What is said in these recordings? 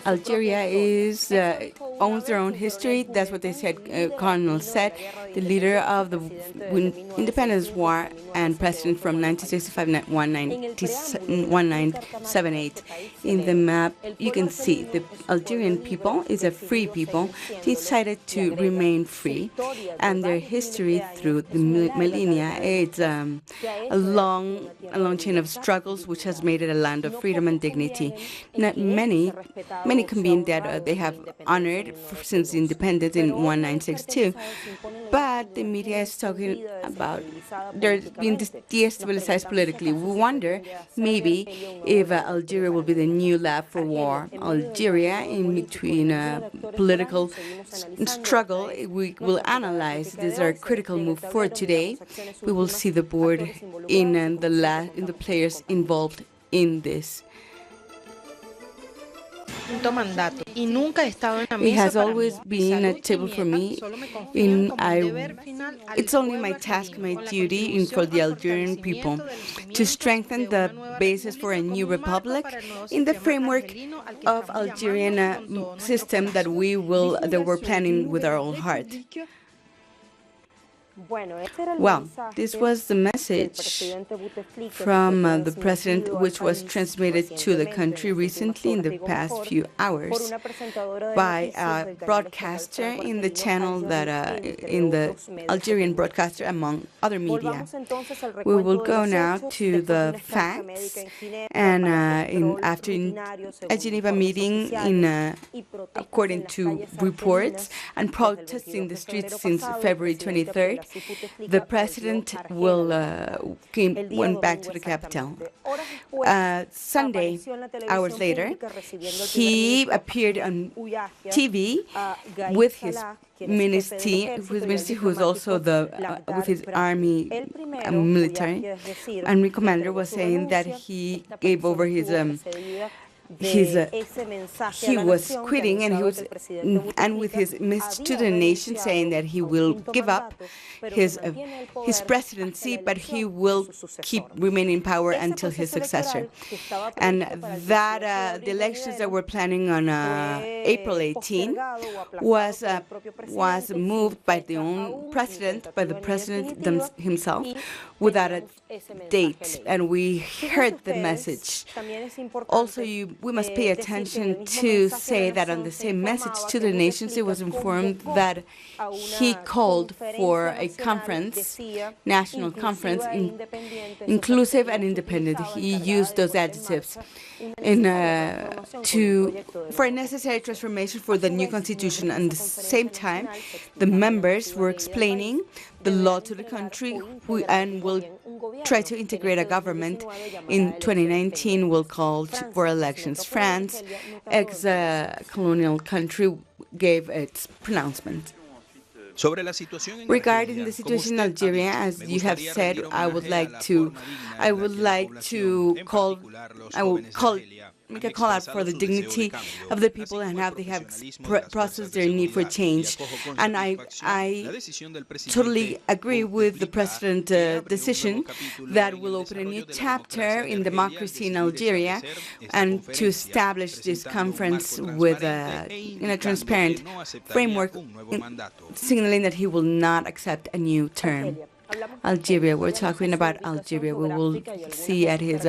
Algeria owns their own history. That's what they said. Colonel said, the leader of the independence war and president from 1965 to 1978. In the map, you can see the Algerian people is a free people. They decided to remain free, and their history through the millennia, it's a long chain of struggles which has made it a land of freedom and dignity. Not many convene that they have honored since independence in 1962, but the media is talking about they're being destabilized politically. We wonder maybe if Algeria will be the new lab for war. Algeria, in between political struggle, we will analyze. These are a critical move for today. We will see the board in the players involved in this. It has always been a table for me. It's only my task, my duty for the Algerian people to strengthen the basis for a new republic in the framework of Algerian system that we're planning with our whole heart. Well, this was the message from the president, which was transmitted to the country recently in the past few hours by a broadcaster in the channel in the Algerian broadcaster, among other media. We will go now to the facts, and after a Geneva meeting, according to reports, and protests in the streets since February 23rd, the president went back to the capital. Sunday, hours later, he appeared on TV with his ministry, who is also with his army army commander, was saying that he gave over he was quitting, and with his message to the nation saying that he will give up his presidency, but he will remain in power until his successor. And that the elections that we're planning on April 18 was moved by the president himself without a date, and we heard the message. Also, we must pay attention to say that on the same message to the nations, it was informed that he called for a conference, national conference, inclusive and independent. He used those adjectives for a necessary transformation for the new constitution. And at the same time, the members were explaining the law to the country and will try to integrate a government. In 2019, will call for elections. France, ex-colonial country, gave its pronouncement. Regarding the situation in Algeria, as you have said, I would like to make a call out for the dignity of the people and how they have processed their need for change. And I totally agree with the president's decision that will open a new chapter in democracy in Algeria, and to establish this conference in a transparent framework, signaling that he will not accept a new term. Algeria, we're talking about Algeria. We will see at his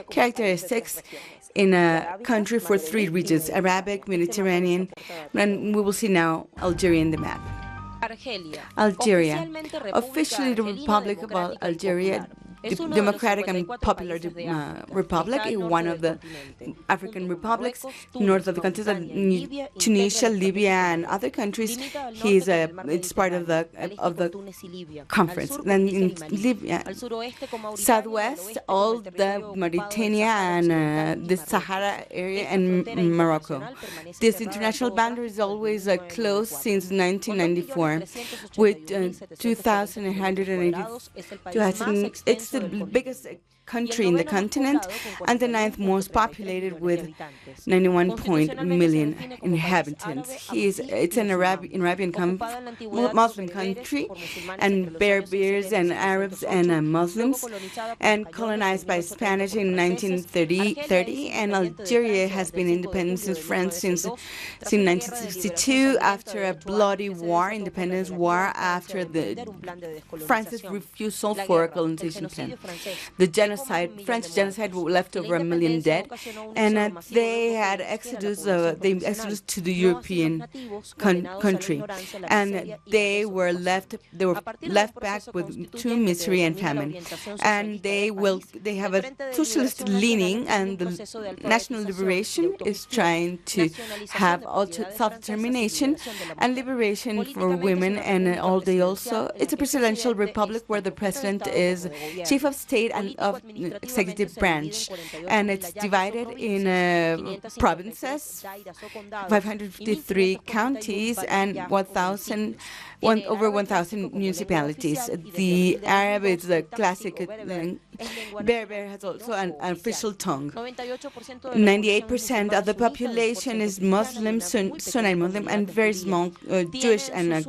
characteristics in a country for three regions: Arabic, Mediterranean, and we will see now Algeria in the map. Algeria, officially the Republic of Algeria, Democratic and Popular Republic, one of the African republics, north of the countries, Tunisia, Libya, and other countries. It's part of the conference. Then in Libya, southwest, all the Mauritania and the Sahara area, and Morocco. This international boundary is always closed since 1994, with 2,180. It's the biggest country in the continent and the ninth most populated with 91 million inhabitants. It's an Arabian Muslim country, and Berbers and Arabs and Muslims, and colonized by Spanish in 1930. And Algeria has been independent since France since 1962 after a bloody war, independence war, after France's refusal for a colonization plan. The French genocide left over 1 million dead, and they had exodus to the European country, and they were left back with true misery and famine. And they have a socialist leaning, and the national liberation is trying to have self-determination and liberation for women, and it's a presidential republic where the president is chief of state and of executive branch, and it's divided in provinces, 553 counties, and over 1,000 municipalities. The Arab is the classic. Berber has also an official tongue. 98% of the population is Muslim, Sunni Muslim, and very small Jewish and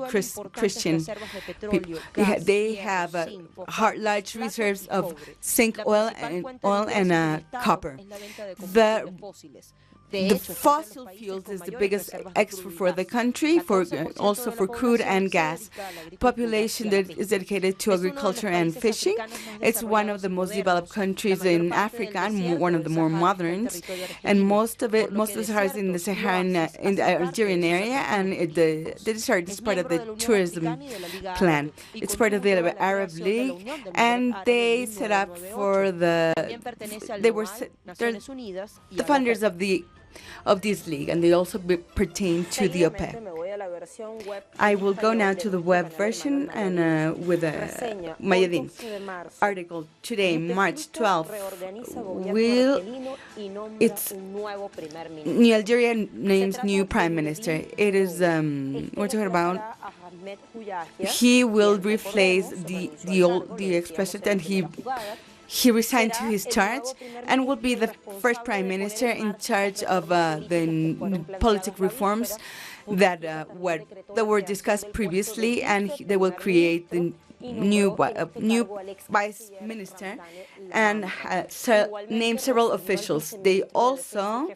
Christian people. They have large reserves of zinc, oil, and copper. The fossil fuels is the biggest export for the country, also for crude and gas. Population that is dedicated to agriculture and fishing. It's one of the most developed countries in Africa and one of the more modern. And most of the Sahara is in the Algerian area, and the desert is part of the tourism plan. It's part of the Arab League, and they set up they're the funders of this league, and they also pertain to the OPEC. I will go now to the web version and with Mayadin article today, March 12th. Algeria names new prime minister. It is we're talking about. He will replace the ex-president. He resigned to his charge and will be the first prime minister in charge of the political reforms that were discussed previously, and they will create the new vice minister and name several officials. They also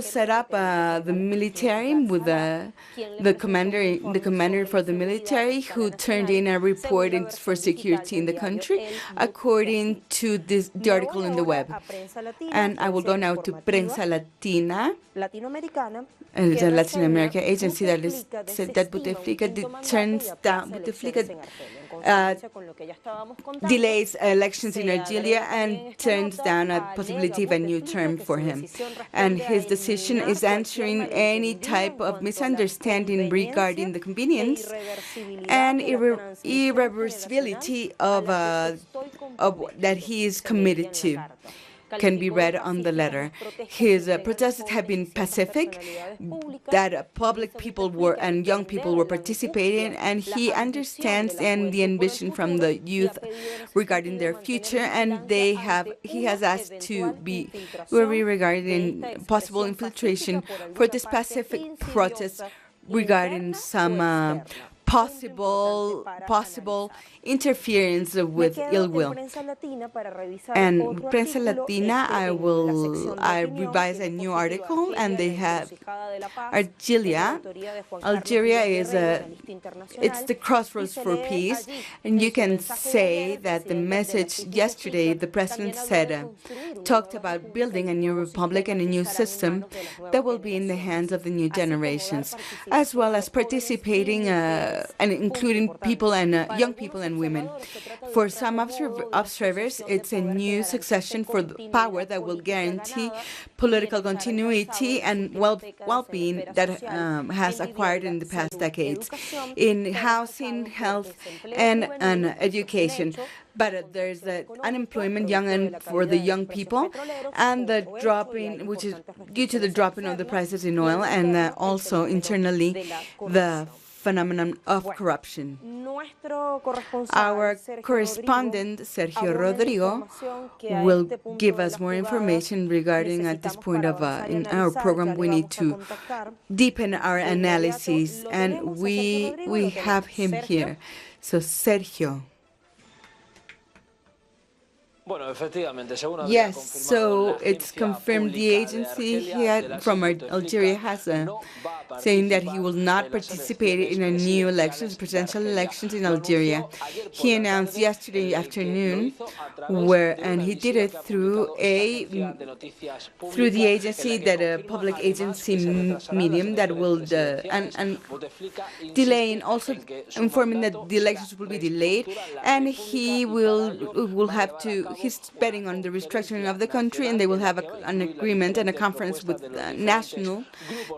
set up the military with the commander for the military, who turned in a report for security in the country, according to the article in the web. And I will go now to Prensa Latina. It's a Latin American agency that said that Bouteflika delays elections in Algeria and turns down a possibility of a new term for him. And his decision is answering any type of misunderstanding regarding the convenience and irreversibility of that he is committed to. Can be read on the letter. His protests have been pacific, that public people and young people were participating, and he understands the ambition from the youth regarding their future, and he has asked to be worried regarding possible infiltration for this pacific protest regarding some possible interference with ill will. And Prensa Latina, I revise a new article, and they have Algeria. Algeria is it's the crossroads for peace, and you can say that the message yesterday, the president talked about building a new republic and a new system that will be in the hands of the new generations, as well as participating and including people and young people and women. For some observers, it's a new succession for the power that will guarantee political continuity and well-being that has acquired in the past decades in housing, health, and education. But there's unemployment for the young people, and the dropping, which is due to the dropping of the prices in oil, and also internally the phenomenon of corruption. Our correspondent, Sergio Rodrigo, will give us more information regarding at this point of in our program we need to deepen our analysis, and we have him here. So Sergio. Yes, so it's confirmed the agency here from Algeria has saying that he will not participate in a new elections, presidential elections in Algeria. He announced yesterday afternoon and he did it through the agency, that a public agency medium that will and delaying, also informing that the elections will be delayed, and he will have to. He's betting on the restructuring of the country, and they will have an agreement and a conference with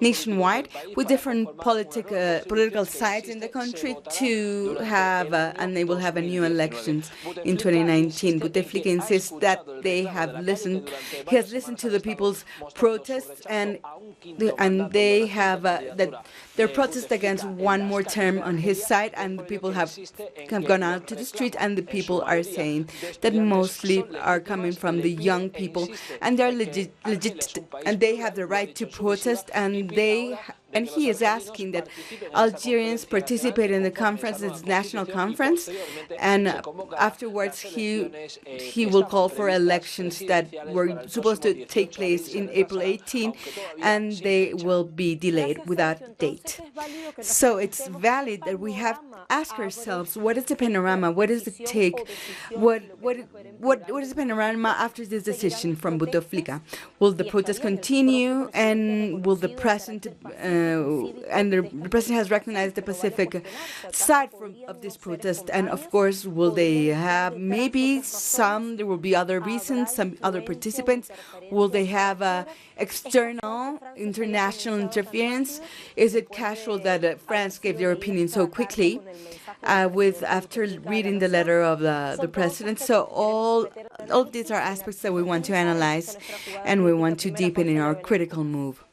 nationwide, with different political sides in the country to have, and they will have a new elections in 2019. Bouteflika insists that he has listened to the people's protests, and they have that their protest against one more term on his side, and the people have gone out to the street, and the people are saying that mostly are coming from the young people, and they're legit, and they have the right to protest, and he is asking that Algerians participate in the conference, its national conference, and afterwards he will call for elections that were supposed to take place in April 18, and they will be delayed without date. So it's valid that we have asked ourselves, what is the panorama? What is the take? What is the panorama after this decision from Bouteflika? Will the protest continue, and will the president and the president has recognized the Pacific side of this protest, and of course, will they have maybe there will be other reasons, some other participants? Will they have external international interference? Is it casual that France gave their opinion so quickly after reading the letter of the president? So all these are aspects that we want to analyze, and we want to deepen in our critical move.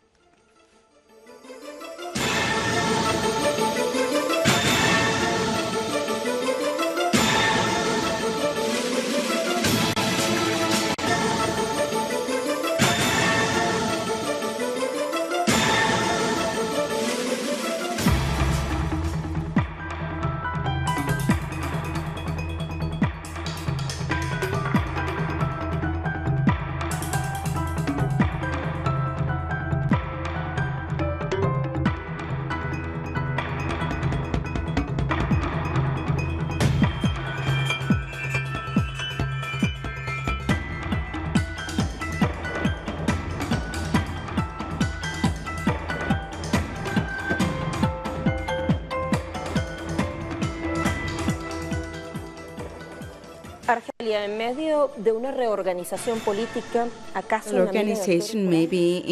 Organization maybe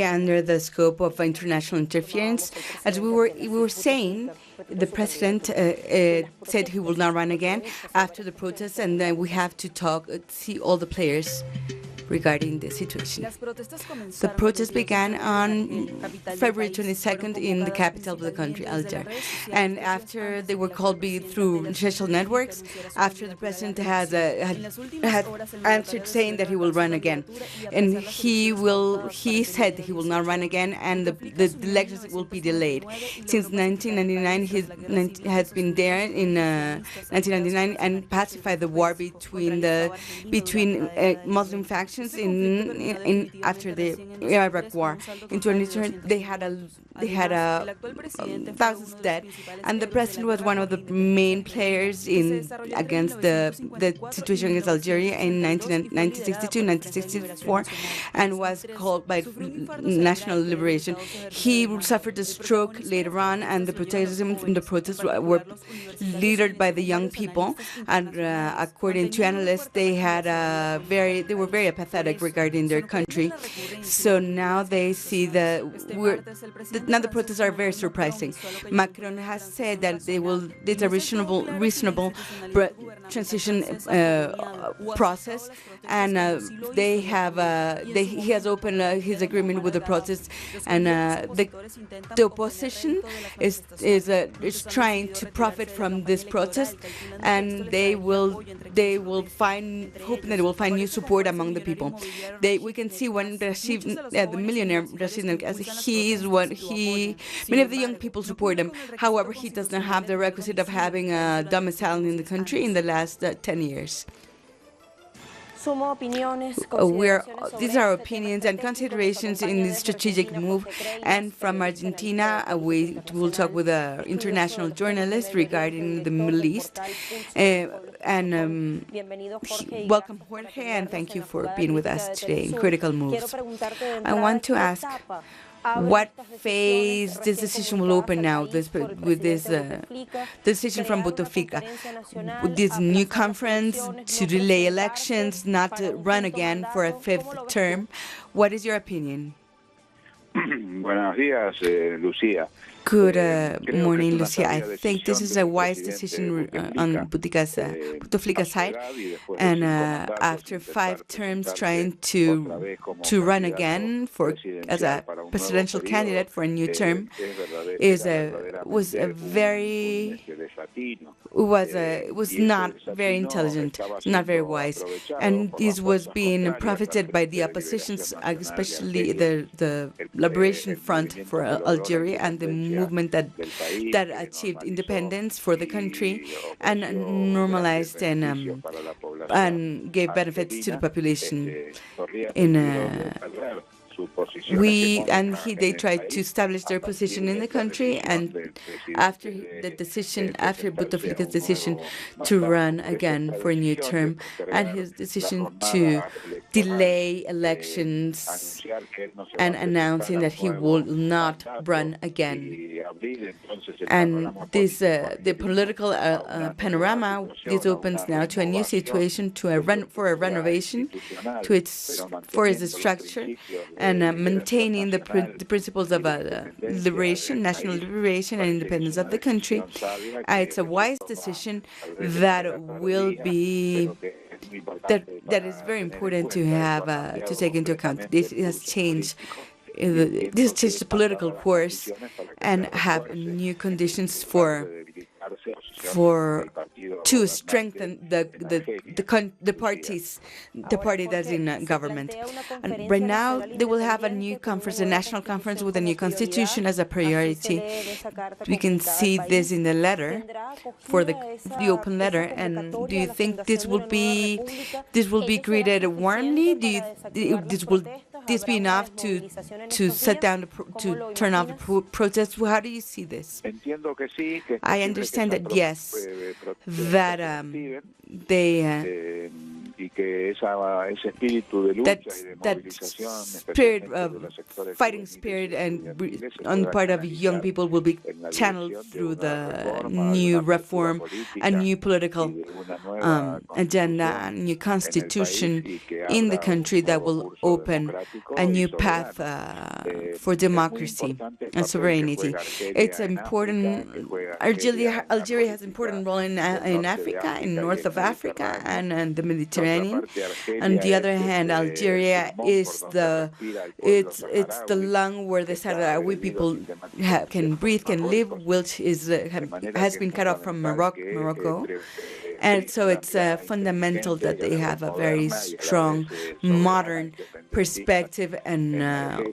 under the scope of international interference. As we were saying, the president said he will not run again after the protests, and then we have to see all the players regarding the situation. The protest began on February 22nd in the capital of the country, Algeria. And after they were called through social networks, after the president had answered saying that he will run again. And he said he will not run again, and the elections will be delayed. Since 1999, he has been there in 1999 and pacified the war between Muslim factions after the Iraq War. In 2010, they had thousands dead, and the president was one of the main players against the situation against Algeria in 1962, 1964, and was called by national liberation. He suffered a stroke later on, and the protests were led by the young people, and according to analysts, they were very apathetic regarding their country. So now they see the now the protests are very surprising. Macron has said that it's a reasonable transition process, and he has opened his agreement with the process, and the opposition is trying to profit from this protest, and they will hoping that they will find new support among the people. We can see when the millionaire Rashid, as many of the young people support him. However, he does not have the requisite of having a domicile in the country in the last 10 years. These are opinions and considerations in this strategic move. And from Argentina, we will talk with an international journalist regarding the Middle East. Welcome, Jorge, and thank you for being with us today in Critical Moves. I want to ask, what phase this decision will open now with this decision from Bouteflika? This new conference to delay elections, not to run again for a fifth term. What is your opinion? Buenos días, Lucía. Good morning, Lucia. I think this is a wise decision on Bouteflika's side, and after 5 terms trying to run again as a presidential candidate for a new term was not very intelligent, not very wise, and this was being profited by the oppositions, especially the Liberation Front for Algeria and the movement that achieved independence for the country and normalized and gave benefits to the population. They tried to establish their position in the country, and after Bouteflika's decision to run again for a new term, and his decision to delay elections and announcing that he will not run again. And the political panorama, this opens now to a new situation, for a renovation for its structure, and maintaining the principles of national liberation and independence of the country. It's a wise decision that is very important to have to take into account. This has changed the political course and have new conditions to strengthen the party that's in government. And right now, they will have a new conference, a national conference with a new constitution as a priority. We can see this in the letter, for the open letter. And do you think this will be greeted warmly? Will this be enough to turn off the protests? How do you see this? I understand that, yes, that spirit of fighting spirit and on the part of young people will be channeled through the new reform, a new political agenda, a new constitution in the country that will open a new path for democracy and sovereignty. It's important. Algeria has an important role in Africa, in north of Africa, and the Mediterranean. On the other hand, Algeria is the lung where the Sahrawi people can breathe, can live, which has been cut off from Morocco. And so it's fundamental that they have a very strong, modern perspective and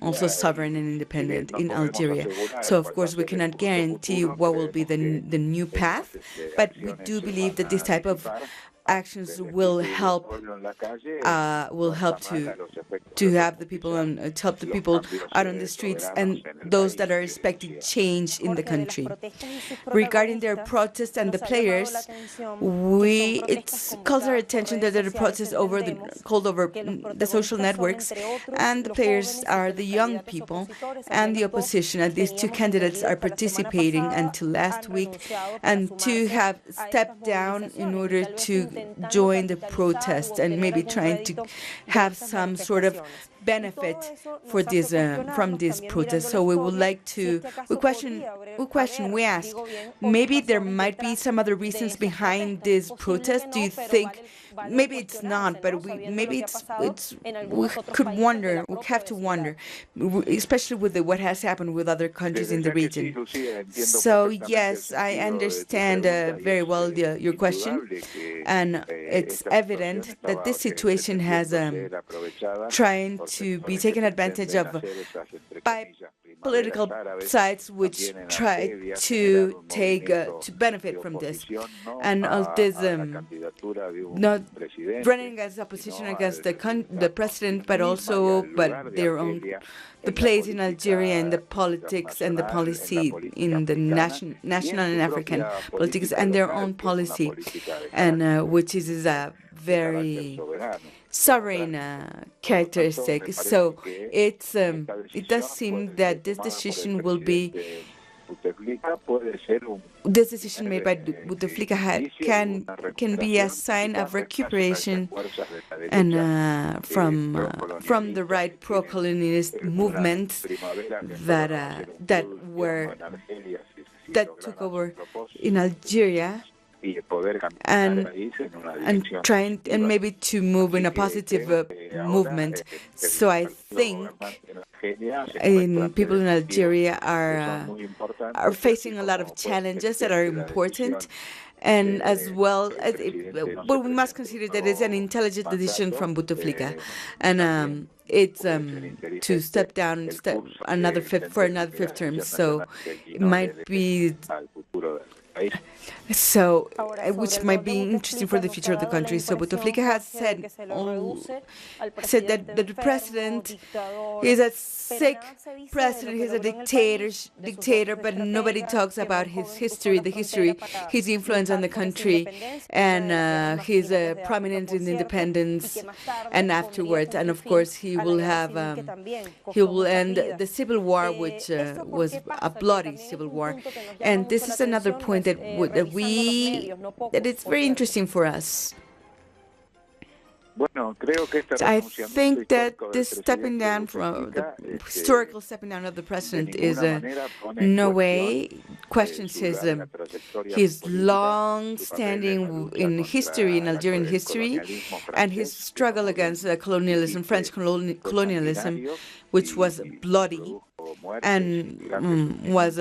also sovereign and independent in Algeria. So, of course, we cannot guarantee what will be the new path, but we do believe that this type of actions will help to have the people to help the people out on the streets and those that are expecting change in the country. Regarding their protests and the players, it calls our attention that there are protests called over the social networks, and the players are the young people and the opposition. And these 2 candidates are participating until last week, and 2 have stepped down in order to join the protest and maybe trying to have some sort of benefit for this from this protest. So we would like to we ask, maybe there might be some other reasons behind this protest. Do you think maybe it's not, but maybe we could wonder, we have to wonder, especially with what has happened with other countries in the region. So yes, I understand very well your question, and it's evident that this situation has trying to be taken advantage of by political sides which try to take to benefit from this, and this not running as opposition against the president, but also their own the place in Algeria and the politics and the policy in the national and African politics and their own policy, and which is a very sovereign characteristic. So it does seem that this decision will be this decision made by Bouteflika can be a sign of recuperation and from the right pro-colonialist movements that took over in Algeria, and trying and maybe to move in a positive movement. So I think people in Algeria are facing a lot of challenges that are important, and as well as but we must consider that it's an intelligent decision from Bouteflika, and it's to step down for another fifth term. So it might be. So, which might be interesting for the future of the country. So, Bouteflika has said that the president is a sick president, he's a dictator, but nobody talks about his history, his influence on the country, and his prominence in independence and afterwards. And of course, he will end the civil war, which was a bloody civil war. And this is another point that it's very interesting for us. I think that this stepping down from the historical stepping down of the president is in no way questions his long standing in history, in Algerian history, and his struggle against colonialism, French colonialism, which was bloody and was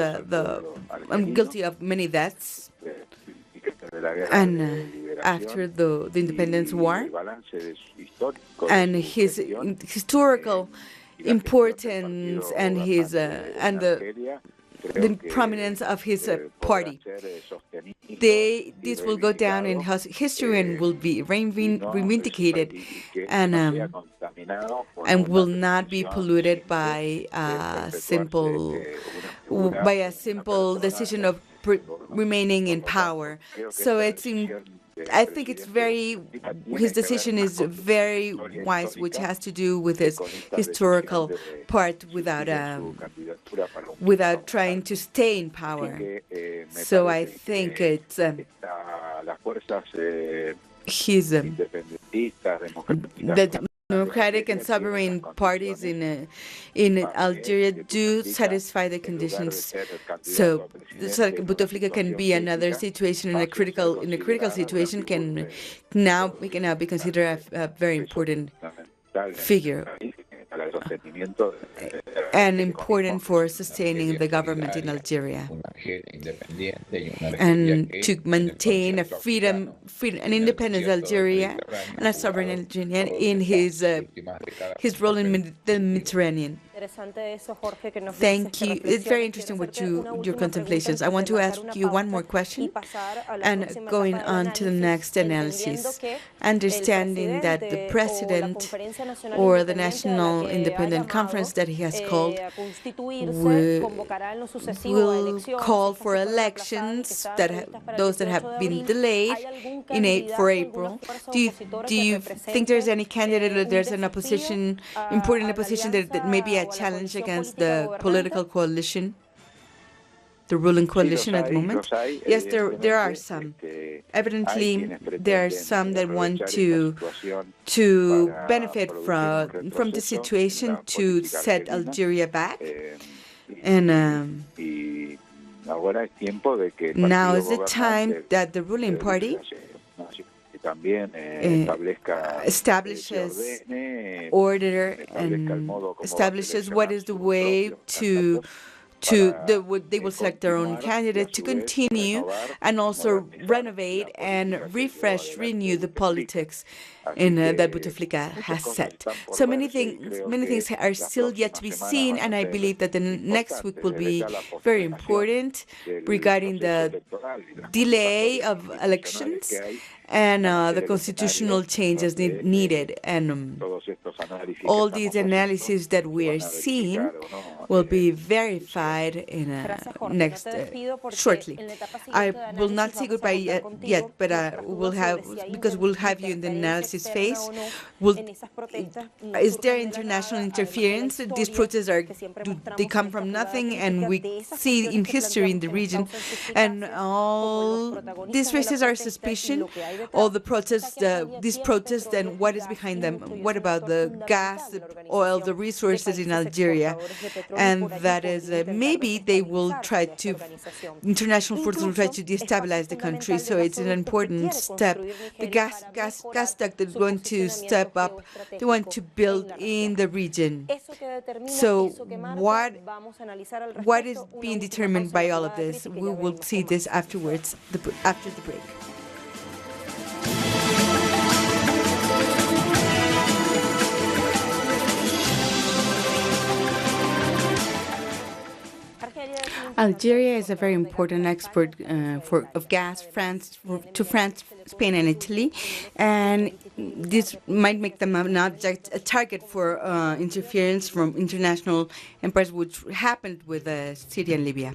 guilty of many deaths. And after the independence war, and his historical importance and the prominence of his party, this will go down in history and will be reivindicated, and will not be polluted by a simple decision of remaining in power. So I think his decision is very wise, which has to do with his historical part without trying to stay in power. So I think it's the democratic and sovereign parties in Algeria do satisfy the conditions. So Bouteflika can be another situation in a critical situation. We can now be considered a very important figure and important for sustaining the government in Algeria and to maintain a freedom and independent Algeria and a sovereign Algeria in his role in the Mediterranean. Thank you. It's very interesting what your contemplations. I want to ask you one more question, and going on to the next analysis. Understanding that the president or the National Independent Conference that he has called will call for elections, those that have been delayed for April. Do you think there's any candidate or there's an opposition, important opposition that may be a challenge against the political coalition? the ruling coalition at the moment? Yes, there are some. Evidently, there are some that want to benefit from the situation to set Algeria back. And now is the time that the ruling party establishes order and establishes what is the way they will select their own candidate to continue and also renovate and renew the politics that Bouteflika has set. So many things are still yet to be seen, and I believe that the next week will be very important regarding the delay of elections and the constitutional changes needed. And all these analyses that we are seeing will be verified in next shortly. I will not say goodbye yet, but we'll have you in the analysis phase. Is there international interference? These protests they come from nothing, and we see in history in the region, and all these races are suspicion. All the protests, these protests, and what is behind them? What about the gas, the oil, the resources in Algeria? And that is maybe they will try to, international forces will try to destabilize the country. So it's an important step. The gas duct is going to step up. They want to build in the region. So what is being determined by all of this? We will see this afterwards, after the break. Algeria is a very important export of gas to France, Spain, and Italy, and this might make them a target for interference from international empires, which happened with Syria and Libya.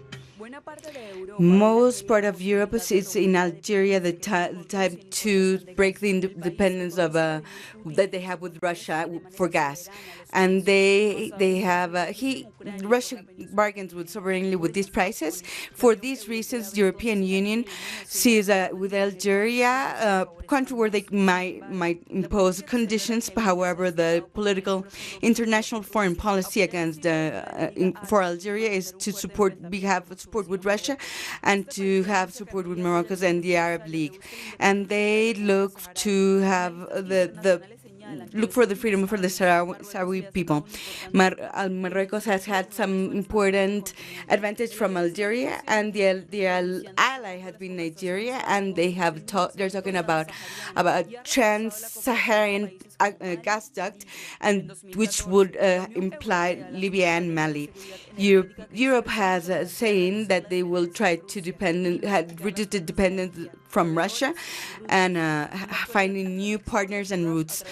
Most part of Europe is in Algeria the time to break the independence of that they have with Russia for gas, and Russia bargains with sovereignly with these prices. For these reasons, the European Union sees with Algeria a country where they might impose conditions. However, the political international foreign policy against for Algeria is to have support with Russia and to have support with Morocco and the Arab League, and they look to have look for the freedom for the Sahrawi people. Morocco has had some important advantage from Algeria, and the ally has been Nigeria, and they're talking about trans-Saharan gas duct, and which would imply Libya and Mali. Europe has saying that they will try to reduce the dependence from Russia and finding new partners and routes.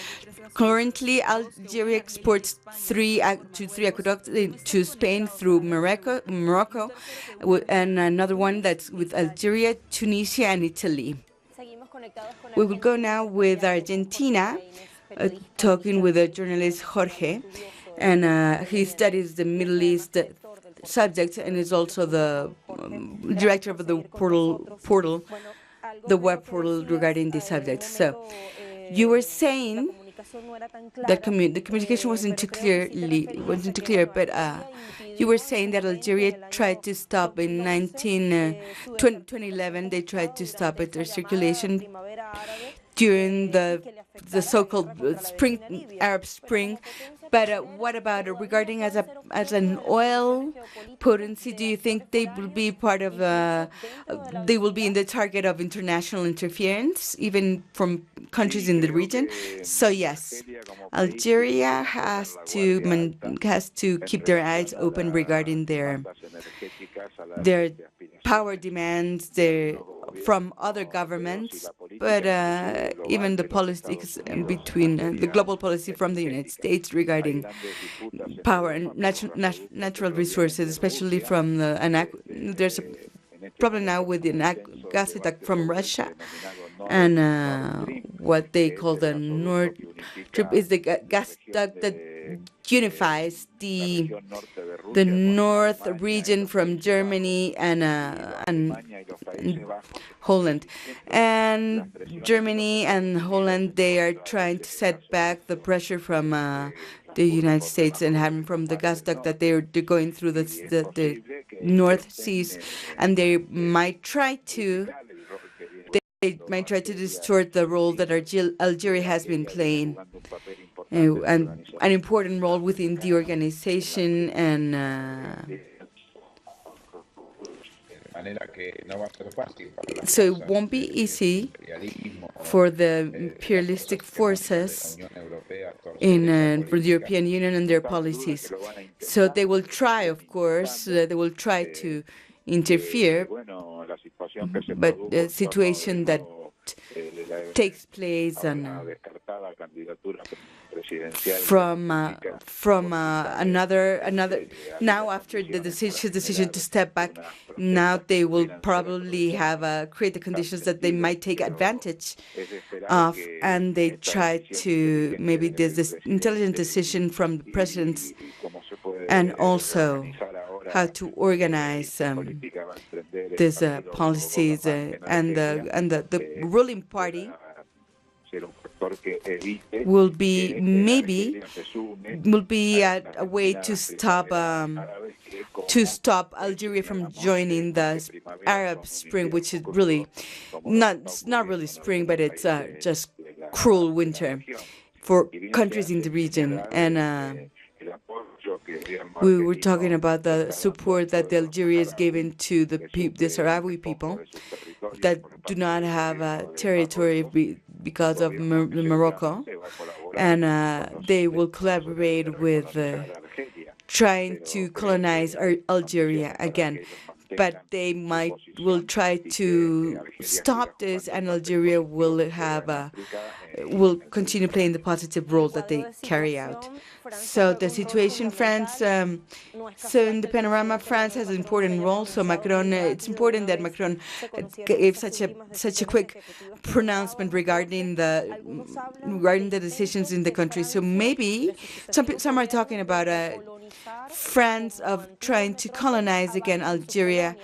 Currently, Algeria exports three aqueducts to Spain through Morocco, and another one that's with Algeria, Tunisia, and Italy. We will go now with Argentina, talking with the journalist Jorge, and he studies the Middle East subject and is also the director of the web portal regarding this subject. So, you were saying that the communication wasn't too clear, but you were saying that Algeria tried to stop in 2011. They tried to stop their circulation during the so-called Arab Spring. But what about regarding as an oil potency? Do you think they will be they will be in the target of international interference, even from countries in the region? So yes, Algeria has to keep their eyes open regarding their power demands from other governments, but even the politics between the global policy from the United States regarding power and natural resources, especially from there's a problem now with the gas attack from Russia, and what they call the Nord Stream is the gas duct that unifies the north region from Germany and Holland. And Germany and Holland, they are trying to set back the pressure from the United States and from the gasoduct that they're going through the North Seas, and they might try to distort the role that Algeria has been playing, and an important role within the organization. And so it won't be easy for the imperialistic forces for the European Union and their policies. So they will try, of course, they will try to interfere, but the situation that takes place from another now, after the decision to step back, now they will probably have create the conditions that they might take advantage of, and they try to maybe there's this intelligent decision from the presidents, and also how to organize these policies, and the ruling party will be a way to stop Algeria from joining the Arab Spring, which is really not really spring, but it's just cruel winter for countries in the region. And we were talking about the support that Algeria is giving to the Sahrawi people that do not have a territory because of Morocco, and they will collaborate with trying to colonize Algeria again. But they will try to stop this, and Algeria will continue playing the positive role that they carry out. So the situation, France. So in the panorama, France has an important role. So Macron, it's important that Macron gave such a quick pronouncement regarding the decisions in the country. So maybe some are talking about France of trying to colonize again Algeria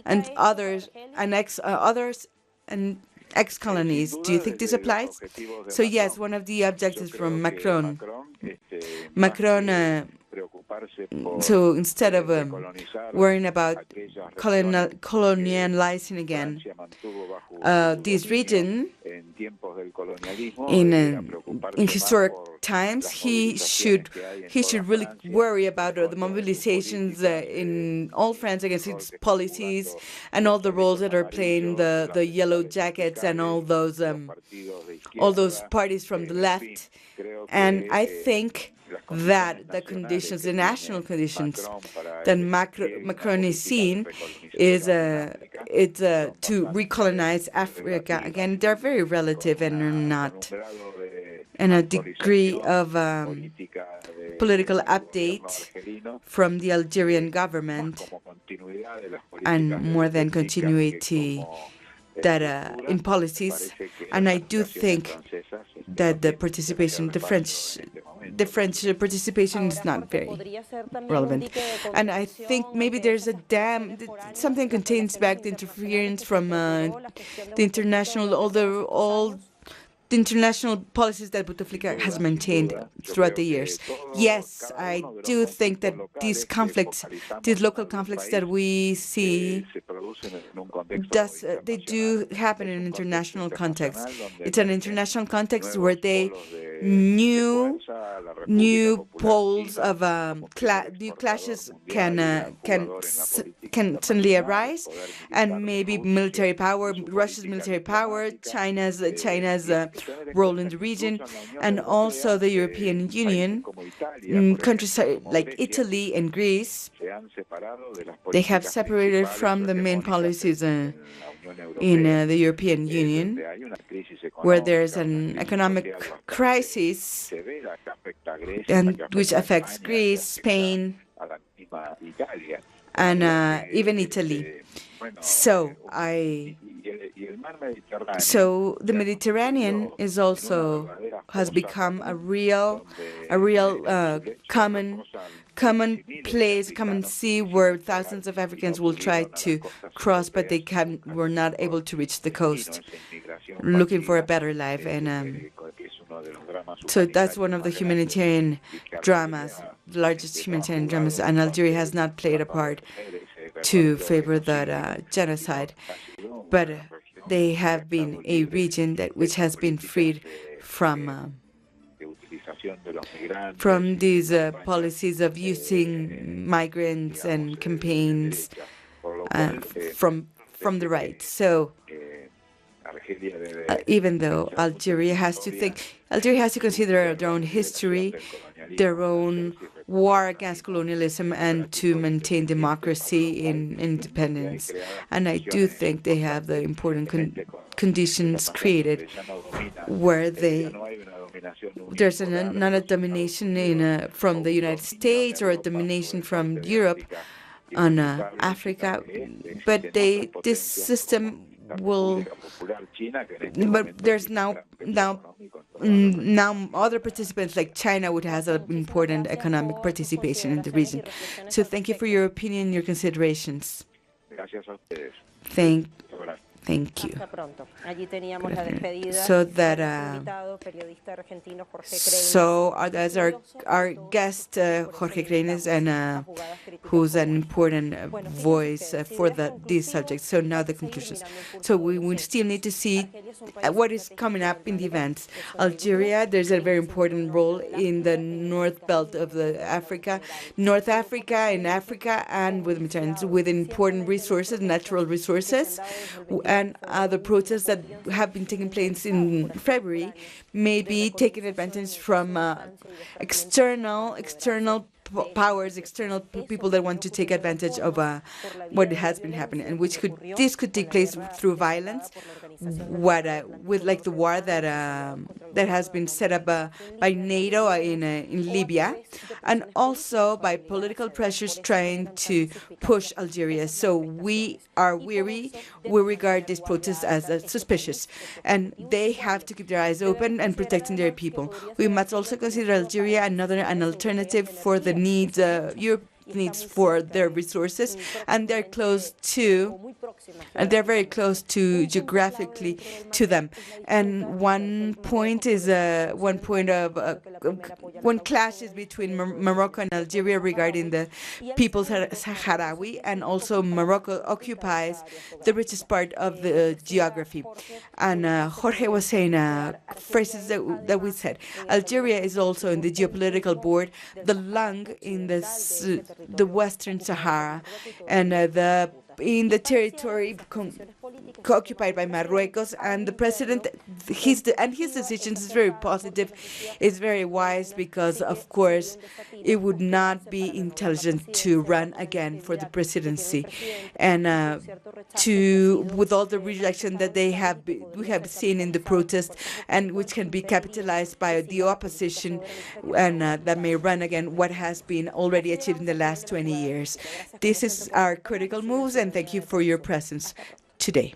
and others and ex-colonies. Do you think this applies? So yes, one of the objectives from Macron. So instead of worrying about colonializing again this region in historic times, he should really worry about the mobilizations in all France against its policies and all the roles that are playing the yellow jackets and all those parties from the left. And I think that the national conditions that Macron is seeing is to recolonize Africa again. They're very relative and are not. And a degree of political update from the Algerian government, and more than continuity that in policies. And I do think that the French participation is not very relevant. And I think maybe there's something contains back the interference from the international, the international policies that Bouteflika has maintained throughout the years. Yes, I do think that these local conflicts that we see, they do happen in an international context. It's an international context where new poles of new clashes can suddenly arise, and maybe military power, Russia's military power, China's role in the region, and also the European Union, countries like Italy and Greece, they have separated from the main policies in the European Union, where there's an economic crisis and which affects Greece, Spain, and even Italy. So the Mediterranean is also has become a real common place, common sea where thousands of Africans will try to cross, but they were not able to reach the coast, looking for a better life. And so that's one of the humanitarian dramas, the largest humanitarian dramas, and Algeria has not played a part to favor that genocide. But they have been a region which has been freed from these policies of using migrants and campaigns from the right. So even though Algeria has to consider their own history, their own war against colonialism, and to maintain democracy in independence. And I do think they have the important conditions created where there's not a domination from the United States or a domination from Europe on Africa, but this system will. But there's now other participants like China, which has an important economic participation in the region. So thank you for your opinion and your considerations. Thank you. So that's our guest, Jorge Greines, and who's an important voice for these subjects. So now the conclusions. So we still need to see what is coming up in the events. Algeria, there's a very important role in the north belt of North Africa, in Africa, and with important resources, natural resources. And the protests that have been taking place in February may be taking advantage from external powers, external people that want to take advantage of what has been happening, and this could take place through violence, with like the war that has been set up by NATO in Libya, and also by political pressures trying to push Algeria. So we are weary. We regard these protests as suspicious, and they have to keep their eyes open and protecting their people. We must also consider Algeria an alternative for the needs Europe needs for their resources, and they're very close to geographically to them. And one clash is between Morocco and Algeria regarding the People's Sahrawi, and also Morocco occupies the richest part of the geography. And Jorge was saying phrases that we said. Algeria is also in the geopolitical board, the lung in the Western Sahara, and in the territory occupied by Marruecos, and the president, his decisions is very positive, is very wise, because of course it would not be intelligent to run again for the presidency, and with all the rejection that we have seen in the protest, and which can be capitalized by the opposition, and that may run again what has been already achieved in the last 20 years. This is our critical moves, and thank you for your presence today.